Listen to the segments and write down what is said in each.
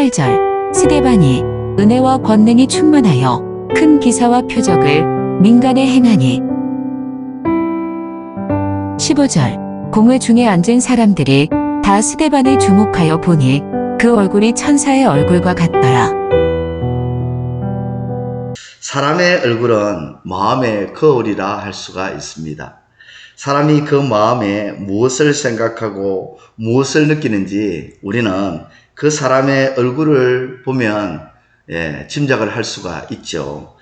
8절 스데반이 은혜와 권능이 충만하여 큰 기사와 표적을 민간에 행하니. 15절 공회 중에 앉은 사람들이 다 스데반을 주목하여 보니 그 얼굴이 천사의 얼굴과 같더라. 사람의 얼굴은 마음의 거울이라 할 수가 있습니다. 사람이 그 마음에 무엇을 생각하고 무엇을 느끼는지 우리는 그 사람의 얼굴을 보면 짐작을 할 수가 있죠.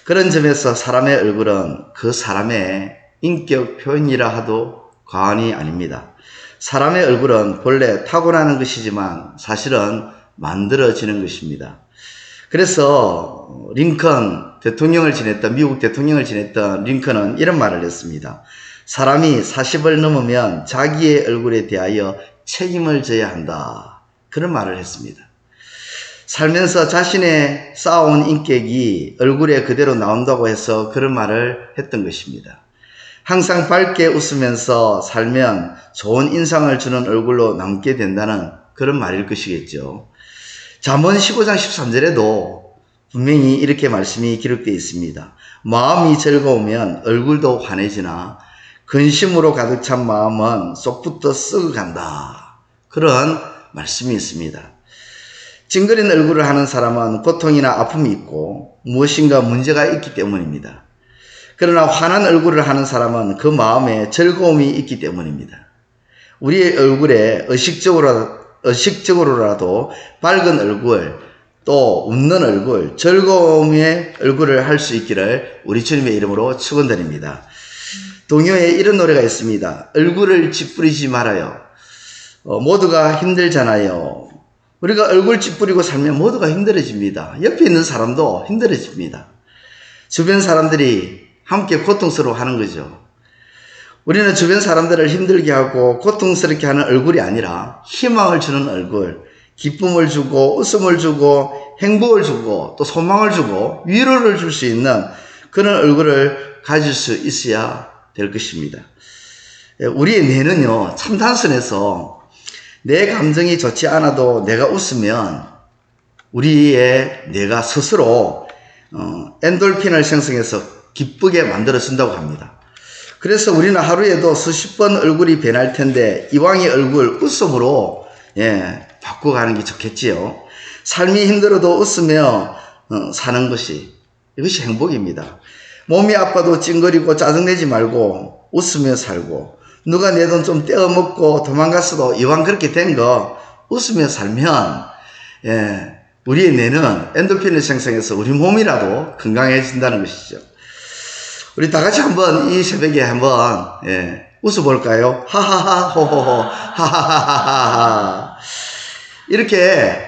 그런 점에서 사람의 얼굴은 그 사람의 인격 표현이라 하도 과언이 아닙니다. 사람의 얼굴은 본래 타고나는 것이지만 사실은 만들어지는 것입니다. 그래서 링컨 대통령을 지냈던, 미국 대통령을 지냈던 링컨은 이런 말을 했습니다. 사람이 40을 넘으면 자기의 얼굴에 대하여 책임을 져야 한다. 그런 말을 했습니다. 살면서 자신의 쌓아온 인격이 얼굴에 그대로 나온다고 해서 그런 말을 했던 것입니다. 항상 밝게 웃으면서 살면 좋은 인상을 주는 얼굴로 남게 된다는 그런 말일 것이겠죠. 잠언 15장 13절에도 분명히 이렇게 말씀이 기록되어 있습니다. 마음이 즐거우면 얼굴도 환해지나 근심으로 가득 찬 마음은 쏙부터 썩어간다. 그런 말씀이 있습니다. 찡그린 얼굴을 하는 사람은 고통이나 아픔이 있고 무엇인가 문제가 있기 때문입니다. 그러나 환한 얼굴을 하는 사람은 그 마음에 즐거움이 있기 때문입니다. 우리의 얼굴에 의식적으로라도 밝은 얼굴, 또 웃는 얼굴, 즐거움의 얼굴을 할 수 있기를 우리 주님의 이름으로 축원드립니다. 동요에 이런 노래가 있습니다. 얼굴을 찌푸리지 말아요. 모두가 힘들잖아요. 우리가 얼굴 찌푸리고 살면 모두가 힘들어집니다. 옆에 있는 사람도 힘들어집니다. 주변 사람들이 함께 고통스러워하는 거죠. 우리는 주변 사람들을 힘들게 하고 고통스럽게 하는 얼굴이 아니라 희망을 주는 얼굴, 기쁨을 주고 웃음을 주고 행복을 주고 또 소망을 주고 위로를 줄 수 있는 그런 얼굴을 가질 수 있어야 될 것입니다. 우리의 뇌는요, 참 단순해서 내 감정이 좋지 않아도 내가 웃으면 우리의 뇌가 스스로 엔돌핀을 생성해서 기쁘게 만들어준다고 합니다. 그래서 우리는 하루에도 수십 번 얼굴이 변할 텐데 이왕의 얼굴 웃음으로 바꿔가는 게 좋겠지요. 삶이 힘들어도 웃으며 사는 이것이 행복입니다. 몸이 아파도 찡그리고 짜증내지 말고 웃으며 살고, 누가 내 돈 좀 떼어먹고 도망갔어도 이왕 그렇게 된 거 웃으며 살면 우리의 뇌는 엔돌핀을 생성해서 우리 몸이라도 건강해진다는 것이죠. 우리 다 같이 한번 이 새벽에 한번 웃어볼까요? 하하하 호호호 하하하하하. 이렇게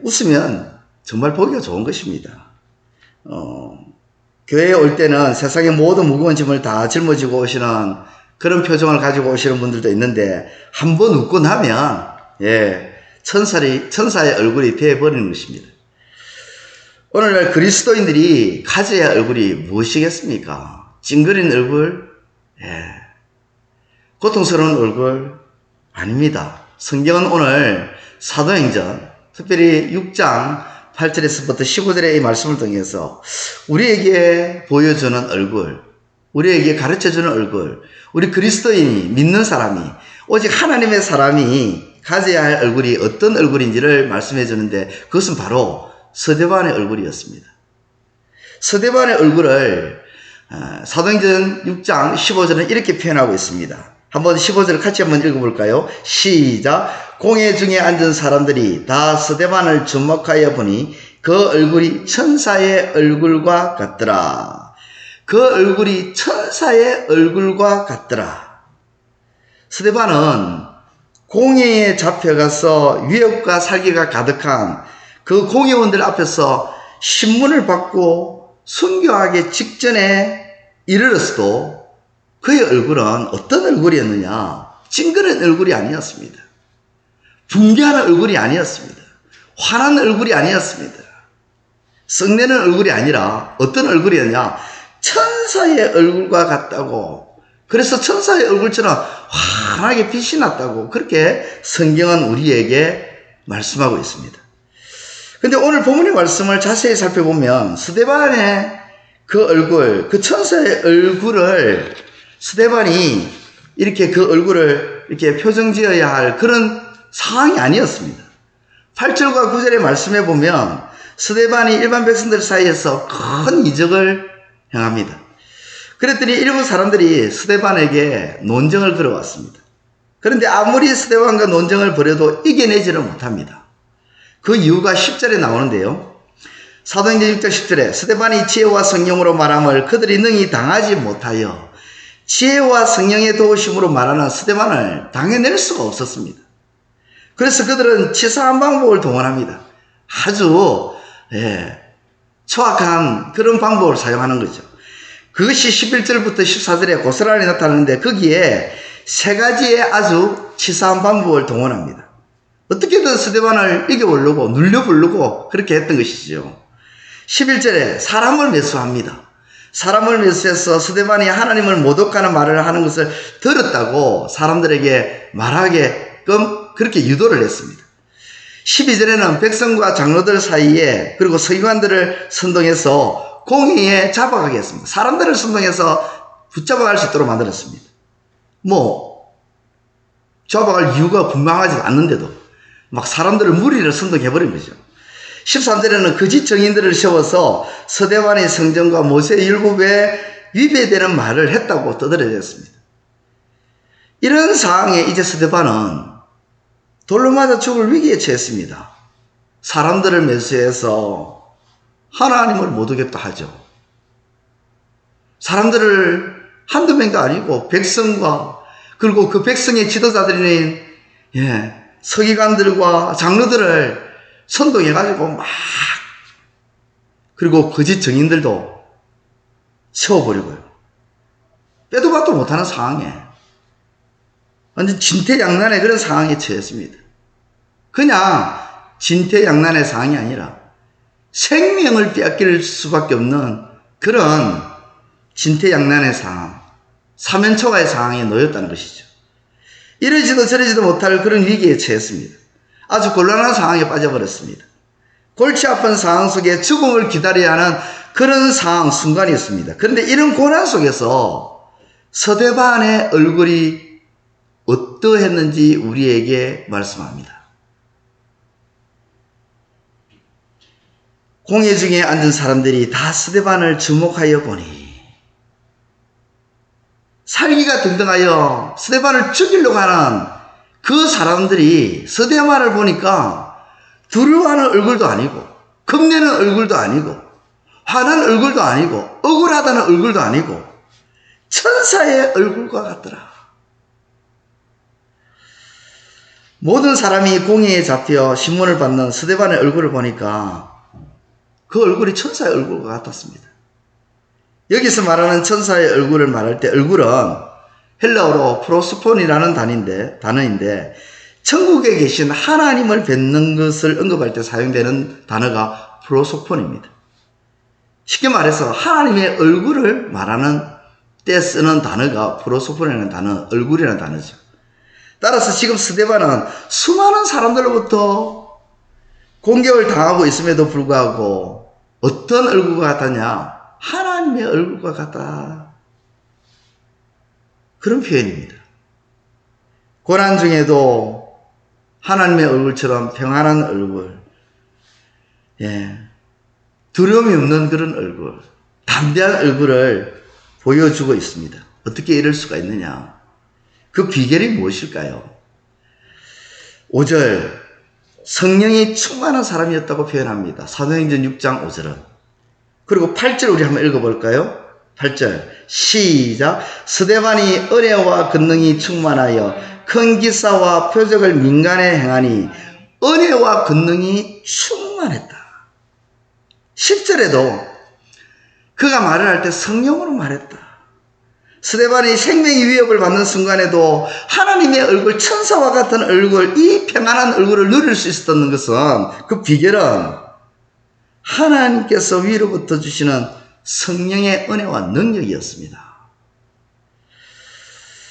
웃으면 정말 보기가 좋은 것입니다. 교회에 올 때는 세상의 모든 무거운 짐을 다 짊어지고 오시는 그런 표정을 가지고 오시는 분들도 있는데 한번 웃고 나면 천사의 얼굴이 되어버리는 것입니다. 오늘날 그리스도인들이 가져야 할 얼굴이 무엇이겠습니까? 찡그린 얼굴? 고통스러운 얼굴? 아닙니다. 성경은 오늘 사도행전, 특별히 6장 8절에서부터 15절의 이 말씀을 통해서 우리에게 보여주는 얼굴, 우리에게 가르쳐주는 얼굴, 우리 그리스도인이 믿는 사람이, 오직 하나님의 사람이 가져야 할 얼굴이 어떤 얼굴인지를 말씀해 주는데 그것은 바로 스데반의 얼굴이었습니다. 스데반의 얼굴을 사도행전 6장 15절은 이렇게 표현하고 있습니다. 한번 15절 같이 한번 읽어볼까요? 시작. 공회 중에 앉은 사람들이 다 스데반을 주목하여 보니 그 얼굴이 천사의 얼굴과 같더라. 그 얼굴이 천사의 얼굴과 같더라. 스데반은 공회에 잡혀가서 위협과 살기가 가득한 그 공회원들 앞에서 신문을 받고 순교하기 직전에 이르렀어도 그의 얼굴은 어떤 얼굴이었느냐? 찡그린 얼굴이 아니었습니다. 붕괴하는 얼굴이 아니었습니다. 화난 얼굴이 아니었습니다. 썩내는 얼굴이 아니라 어떤 얼굴이었냐? 천사의 얼굴과 같다고. 그래서 천사의 얼굴처럼 환하게 빛이 났다고 그렇게 성경은 우리에게 말씀하고 있습니다. 근데 오늘 본문의 말씀을 자세히 살펴보면 스데반의 그 얼굴, 그 천사의 얼굴을 스데반이 이렇게 그 얼굴을 이렇게 표정 지어야 할 그런 상황이 아니었습니다. 8절과 9절의 말씀에 보면 스데반이 일반 백성들 사이에서 큰 이적을 행합니다. 그랬더니 일부 사람들이 스데반에게 논쟁을 걸어왔습니다. 그런데 아무리 스데반과 논쟁을 벌여도 이겨내지를 못합니다. 그 이유가 10절에 나오는데요. 사도행전 6장 10절에 스데반이 지혜와 성령으로 말함을 그들이 능히 당하지 못하여 지혜와 성령의 도우심으로 말하는 스데반을 당해낼 수가 없었습니다. 그래서 그들은 치사한 방법을 동원합니다. 아주 초악한 그런 방법을 사용하는 거죠. 그것이 11절부터 14절에 고스란히 나타나는데 거기에 세 가지의 아주 치사한 방법을 동원합니다. 어떻게든 스데반을 이겨보려고 눌려보려고 그렇게 했던 것이죠. 11절에 사람을 매수합니다. 사람을 매수해서 스데반이 하나님을 모독하는 말을 하는 것을 들었다고 사람들에게 말하게끔 그렇게 유도를 했습니다. 12절에는 백성과 장로들 사이에 그리고 서기관들을 선동해서 공회에 잡아가게 했습니다. 사람들을 선동해서 붙잡아갈 수 있도록 만들었습니다. 잡아갈 이유가 분명하지 않는데도 막 사람들을 무리를 선동해버린 거죠. 13절에는 거짓 증인들을 세워서 스데반의 성전과 모세의 율법에 위배되는 말을 했다고 떠들어냈습니다. 이런 상황에 이제 스데반은 돌로 맞아 죽을 위기에 처했습니다. 사람들을 매수해서 하나님을 모독했다 하죠. 사람들을 한두 명도 아니고 백성과 그리고 그 백성의 지도자들인 서기관들과 장로들을 선동해가지고 그리고 거짓 증인들도 세워버리고요. 빼도 박도 못하는 상황에 완전 진퇴양난의 그런 상황에 처했습니다. 그냥 진퇴양난의 상황이 아니라 생명을 빼앗길 수밖에 없는 그런 진퇴양난의 상황, 사면초가의 상황에 놓였다는 것이죠. 이러지도 저러지도 못할 그런 위기에 처했습니다. 아주 곤란한 상황에 빠져버렸습니다. 골치 아픈 상황 속에 죽음을 기다려야 하는 그런 상황, 순간이었습니다. 그런데 이런 고난 속에서 스데반의 얼굴이 어떠했는지 우리에게 말씀합니다. 공회 중에 앉은 사람들이 다 스데반을 주목하여 보니 살기가 등등하여 스데반을 죽이려고 하는 그 사람들이 스데반을 보니까 두려워하는 얼굴도 아니고 겁내는 얼굴도 아니고 화난 얼굴도 아니고 억울하다는 얼굴도 아니고 천사의 얼굴과 같더라. 모든 사람이 공회에 잡혀 신문을 받는 스데반의 얼굴을 보니까 그 얼굴이 천사의 얼굴과 같았습니다. 여기서 말하는 천사의 얼굴을 말할 때 얼굴은 헬라어로 프로스폰이라는 단어인데 천국에 계신 하나님을 뵙는 것을 언급할 때 사용되는 단어가 프로소폰입니다. 쉽게 말해서 하나님의 얼굴을 말하는 때 쓰는 단어가 프로소폰이라는 단어, 얼굴이라는 단어죠. 따라서 지금 스데반은 수많은 사람들로부터 공격을 당하고 있음에도 불구하고 어떤 얼굴과 같았냐? 하나님의 얼굴과 같다. 그런 표현입니다. 고난 중에도 하나님의 얼굴처럼 평안한 얼굴, 두려움이 없는 그런 얼굴, 담대한 얼굴을 보여주고 있습니다. 어떻게 이럴 수가 있느냐? 그 비결이 무엇일까요? 5절, 성령이 충만한 사람이었다고 표현합니다. 사도행전 6장 5절은. 그리고 8절 우리 한번 읽어볼까요? 8절 시작. 스데반이 은혜와 권능이 충만하여 큰 기사와 표적을 민간에 행하니 은혜와 권능이 충만했다. 10절에도 그가 말을 할 때 성령으로 말했다. 스데반이 생명의 위협을 받는 순간에도 하나님의 얼굴, 천사와 같은 얼굴, 이 평안한 얼굴을 누릴 수 있었던 것은 그 비결은 하나님께서 위로부터 주시는 성령의 은혜와 능력이었습니다.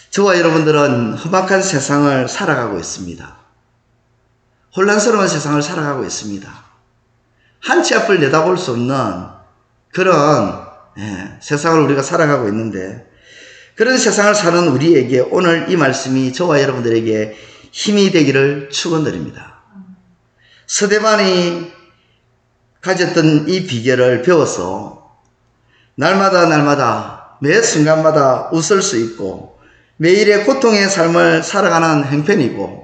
저와 여러분들은 험악한 세상을 살아가고 있습니다. 혼란스러운 세상을 살아가고 있습니다. 한치 앞을 내다볼 수 없는 그런 세상을 우리가 살아가고 있는데, 그런 세상을 사는 우리에게 오늘 이 말씀이 저와 여러분들에게 힘이 되기를 축원드립니다. 스데반이 가졌던 이 비결을 배워서 날마다 매 순간마다 웃을 수 있고 매일의 고통의 삶을 살아가는 형편이고,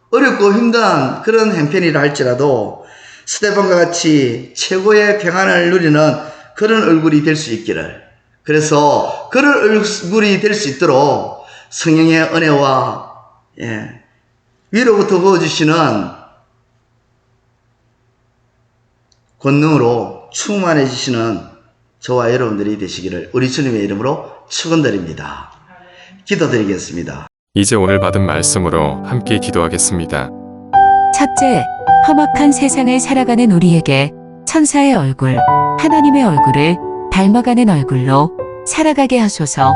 어렵고 힘든 그런 형편이라 할지라도 스데반과 같이 최고의 평안을 누리는 그런 얼굴이 될 수 있기를, 그래서 그런 얼굴이 될 수 있도록 성령의 은혜와 위로부터 부어주시는 권능으로 충만해지시는 저와 여러분들이 되시기를 우리 주님의 이름으로 축원드립니다. 기도드리겠습니다. 이제 오늘 받은 말씀으로 함께 기도하겠습니다. 첫째, 험악한 세상을 살아가는 우리에게 천사의 얼굴, 하나님의 얼굴을 닮아가는 얼굴로 살아가게 하소서.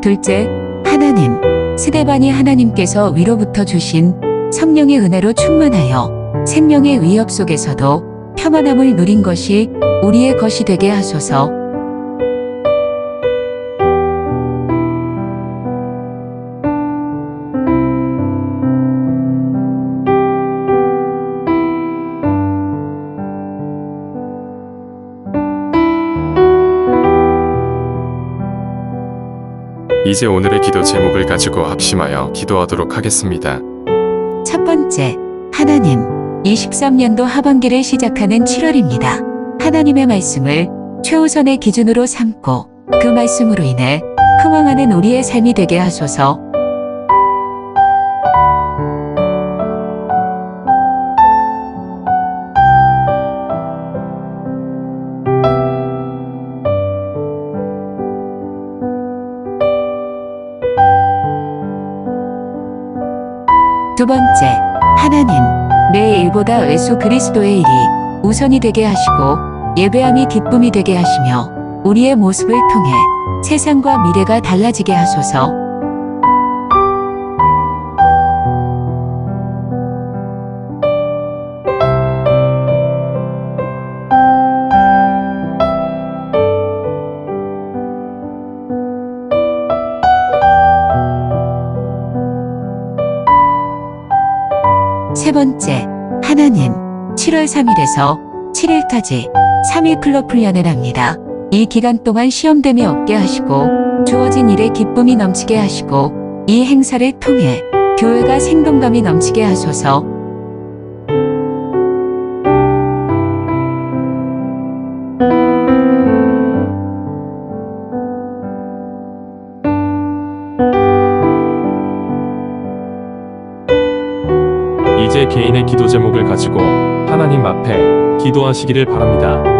둘째, 하나님, 스데반이 하나님께서 위로부터 주신 성령의 은혜로 충만하여 생명의 위협 속에서도 평안함을 누린 것이 우리의 것이 되게 하소서. 이제 오늘의 기도 제목을 가지고 합심하여 기도하도록 하겠습니다. 첫 번째, 하나님, 23년도 하반기를 시작하는 7월입니다. 하나님의 말씀을 최우선의 기준으로 삼고 그 말씀으로 인해 흥왕하는 우리의 삶이 되게 하소서. 두 번째, 하나님, 내 일보다 외수 그리스도의 일이 우선이 되게 하시고 예배함이 기쁨이 되게 하시며 우리의 모습을 통해 세상과 미래가 달라지게 하소서. 세 번째, 하나님, 7월 3일에서 7일까지 3일 클럽 훈련을 합니다. 이 기간 동안 시험됨이 없게 하시고 주어진 일에 기쁨이 넘치게 하시고 이 행사를 통해 교회가 생동감이 넘치게 하소서. 이제 개인의 기도 제목을 가지고 하나님 앞에 기도하시기를 바랍니다.